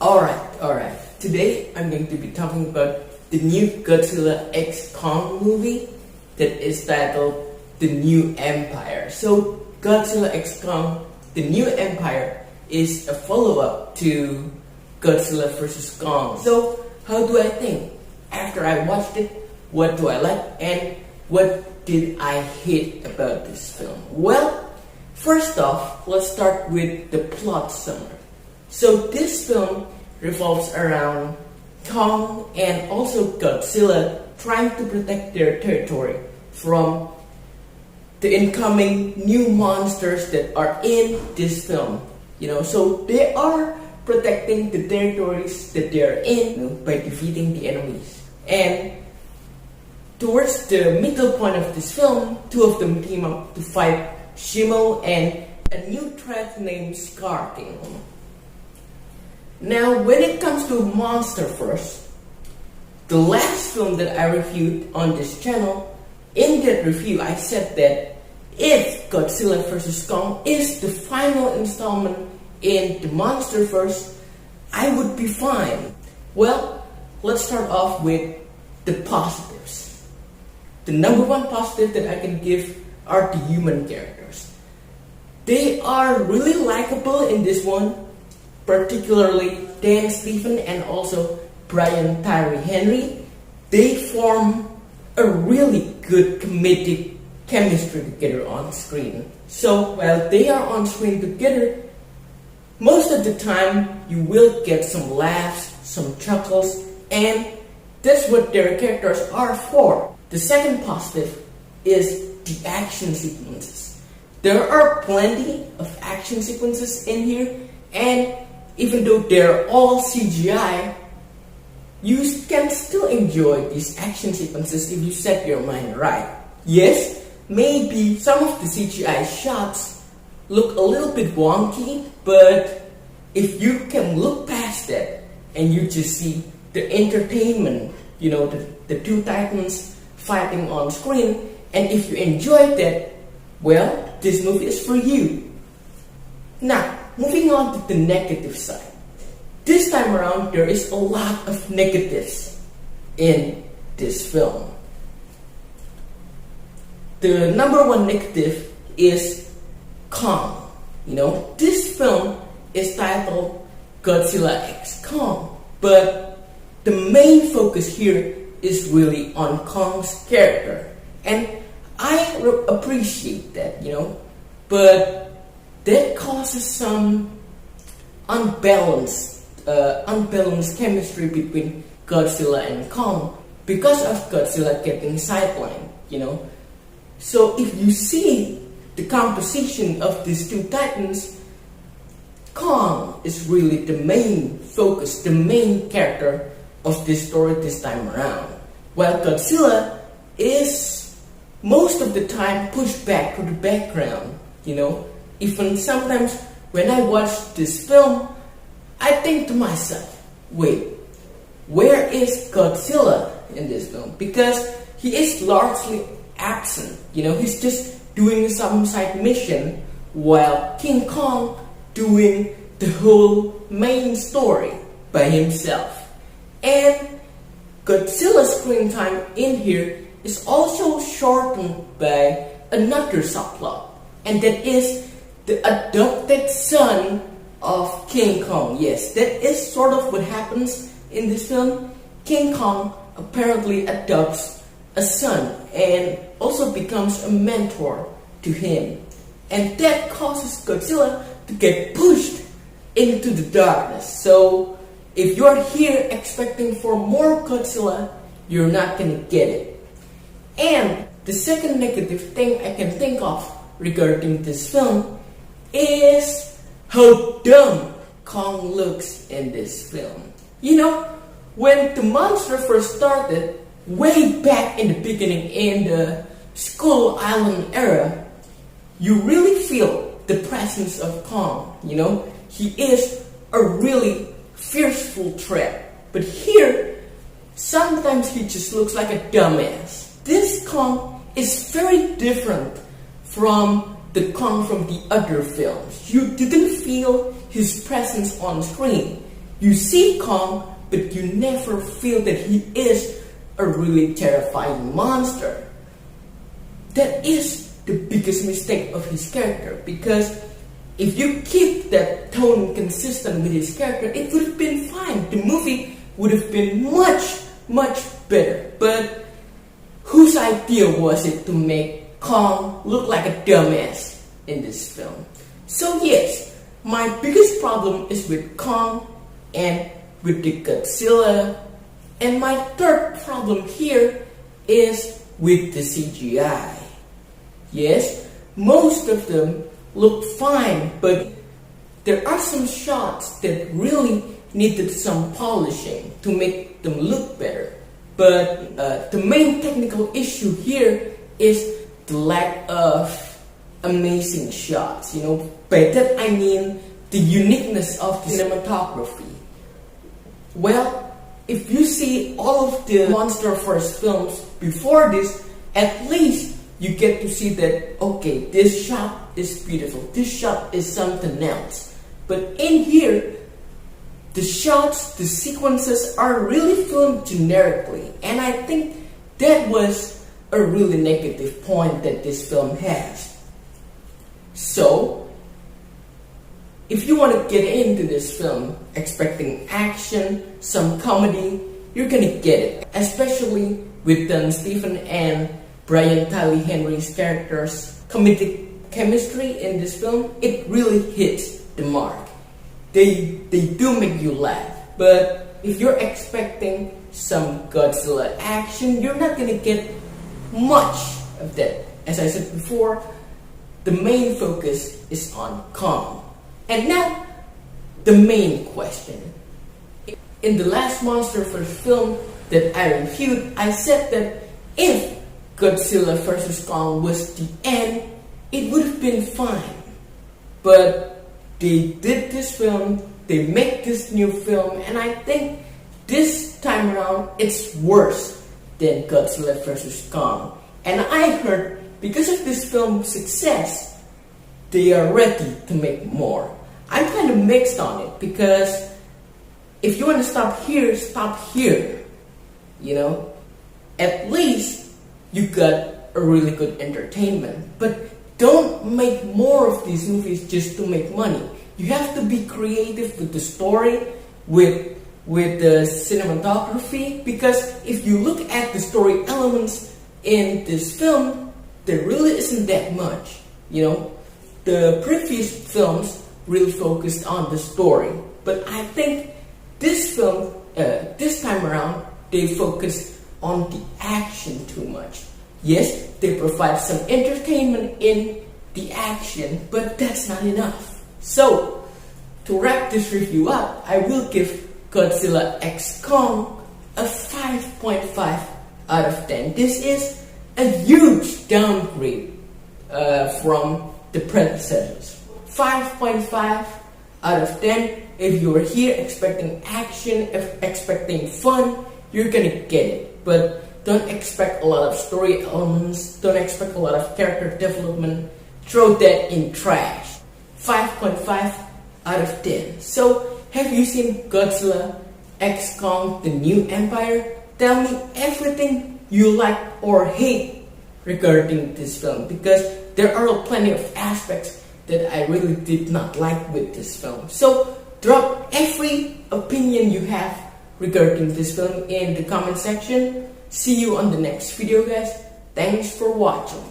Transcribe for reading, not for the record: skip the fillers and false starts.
Alright. Today I'm going to be talking about the new Godzilla X Kong movie that is titled The New Empire. So Godzilla X Kong, The New Empire is a follow-up to Godzilla vs. Kong. So how do I think? After I watched it, what do I like and what did I hate about this film? Well, first off, let's start with the plot summary. So this film revolves around Kong and also Godzilla trying to protect their territory from the incoming new monsters that are in this film. So they are protecting the territories that they are in by defeating the enemies. And towards the middle point of this film, two of them team up to fight Shimo and a new threat named Scar King. Now, when it comes to Monsterverse, the last film that I reviewed on this channel, in that review I said that if Godzilla vs. Kong is the final installment in the Monsterverse, I would be fine. Well, let's start off with the positives. The number one positive that I can give are the human characters. They are really likable in this one, particularly Dan Stephen and also Brian Tyree Henry. They form a really good comedic chemistry together on screen. So while they are on screen together, most of the time you will get some laughs, some chuckles, and that's what their characters are for. The second positive is the action sequences. There are plenty of action sequences in here, and even though they're all CGI, you can still enjoy these action sequences if you set your mind right. Yes, maybe some of the CGI shots look a little bit wonky, but if you can look past that and you just see the entertainment, the two titans fighting on screen, and if you enjoy that, well, this movie is for you. Now, moving on to the negative side. This time around, there is a lot of negatives in this film. The number one negative is Kong. This film is titled Godzilla X Kong, but the main focus here is really on Kong's character. And I appreciate that, but that causes some unbalanced chemistry between Godzilla and Kong because of Godzilla getting sidelined, So if you see the composition of these two titans, Kong is really the main focus, the main character of this story this time around, while Godzilla is most of the time pushed back to the background. Even sometimes when I watch this film, I think to myself, wait, where is Godzilla in this film? Because he is largely absent. He's just doing some side mission while King Kong doing the whole main story by himself. And Godzilla's screen time in here is also shortened by another subplot, and that is the adopted son of King Kong. Yes, that is sort of what happens in this film. King Kong apparently adopts a son and also becomes a mentor to him. And that causes Godzilla to get pushed into the darkness. So if you're here expecting for more Godzilla, you're not gonna get it. And the second negative thing I can think of regarding this film is how dumb Kong looks in this film. When the monster first started, way back in the beginning in the Skull Island era, you really feel the presence of Kong. He is a really fearful threat. But here, sometimes he just looks like a dumbass. This Kong is very different from the Kong from the other films. You didn't feel his presence on screen. You see Kong, but you never feel that he is a really terrifying monster. That is the biggest mistake of his character, because if you keep that tone consistent with his character, it would have been fine. The movie would have been much, much better. But whose idea was it to make Kong look like a dumbass in this film? So yes, my biggest problem is with Kong and with the Godzilla. And my third problem here is with the CGI. Yes, most of them look fine, but there are some shots that really needed some polishing to make them look better. But the main technical issue here is the lack of amazing shots. By that I mean the uniqueness of the cinematography. Well, if you see all of the Monsterverse films before this, at least you get to see that, okay, this shot is beautiful, this shot is something else. But in here, the shots, the sequences are really filmed generically, and I think that was a really negative point that this film has. So, if you want to get into this film expecting action, some comedy, you're gonna get it. Especially with Don Stephen and Brian Tyree Henry's characters' comedic chemistry in this film, it really hits the mark. They do make you laugh. But if you're expecting some Godzilla action, you're not gonna get much of that. As I said before, the main focus is on Kong. And now, the main question. In the last Monsterverse film that I reviewed, I said that if Godzilla vs. Kong was the end, it would have been fine. But they did this film, they make this new film, and I think this time around it's worse than Godzilla vs. Kong. And I heard because of this film's success, they are ready to make more. I'm kind of mixed on it, because if you want to stop here, stop here. At least you got a really good entertainment. But don't make more of these movies just to make money. You have to be creative with the story, with the cinematography, because if you look at the story elements in this film, there really isn't that much. The previous films really focused on the story, but I think this film, this time around, they focus on the action too much. Yes, they provide some entertainment in the action, but that's not enough. So, to wrap this review up, I will give Godzilla x Kong a 5.5 out of 10. This is a huge downgrade from the predecessors. 5.5 out of 10. If you are here expecting action, expecting fun, you're gonna get it. But don't expect a lot of story elements, don't expect a lot of character development. Throw that in trash. 5.5 out of 10. So, have you seen Godzilla x Kong, The New Empire? Tell me everything you like or hate regarding this film, because there are plenty of aspects that I really did not like with this film. So drop every opinion you have regarding this film in the comment section. See you on the next video, guys. Thanks for watching.